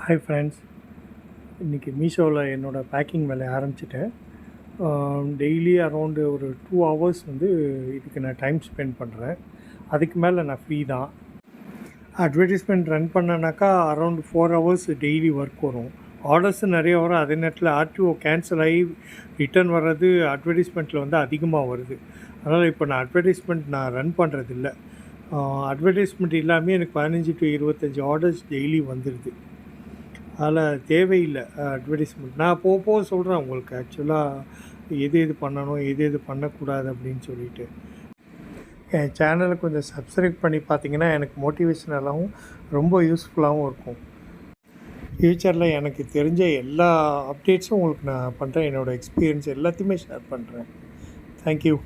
Hi friends, இன்றைக்கி மீஷோவில் என்னோடய பேக்கிங் வேலையை ஆரம்பிச்சிட்டேன். டெய்லி அரௌண்டு ஒரு 2 ஹவர்ஸ் இதுக்கு நான் டைம் ஸ்பெண்ட் பண்ணுறேன். அதுக்கு மேலே நான் ஃப்ரீ தான். அட்வர்டைஸ்மெண்ட் ரன் பண்ணனாக்கா அரௌண்ட் 4 ஹவர்ஸ் டெய்லி ஒர்க் வரும். ஆர்டர்ஸும் நிறைய வரும். அதே நேரத்தில் ஆர்டிஓ கேன்சல் ஆகி ரிட்டர்ன் வர்றது அட்வர்டைஸ்மெண்ட்டில் அதிகமாக வருது. அதனால் இப்போ நான் அட்வர்டைஸ்மெண்ட் ரன் பண்ணுறதில்ல. அட்வர்டைஸ்மெண்ட் இல்லாமல் எனக்கு 15 to 25 ஆர்டர்ஸ் டெய்லி வந்துடுது. அதில் தேவையில்லை அட்வர்டைஸ்மெண்ட். நான் போக சொல்கிறேன் உங்களுக்கு ஆக்சுவலாக எது பண்ணணும், எது பண்ணக்கூடாது அப்படின்னு சொல்லிட்டு. என் சேனலை கொஞ்சம் சப்ஸ்கிரைப் பண்ணி பார்த்தீங்கன்னா எனக்கு மோட்டிவேஷனலாகவும் ரொம்ப யூஸ்ஃபுல்லாகவும் இருக்கும். ஃப்யூச்சரில் எனக்கு தெரிஞ்ச எல்லா அப்டேட்ஸும் உங்களுக்கு நான் பண்ணுறேன். என்னோடய எக்ஸ்பீரியன்ஸ் எல்லாத்தையுமே ஷேர் பண்ணுறேன். தேங்க்யூ.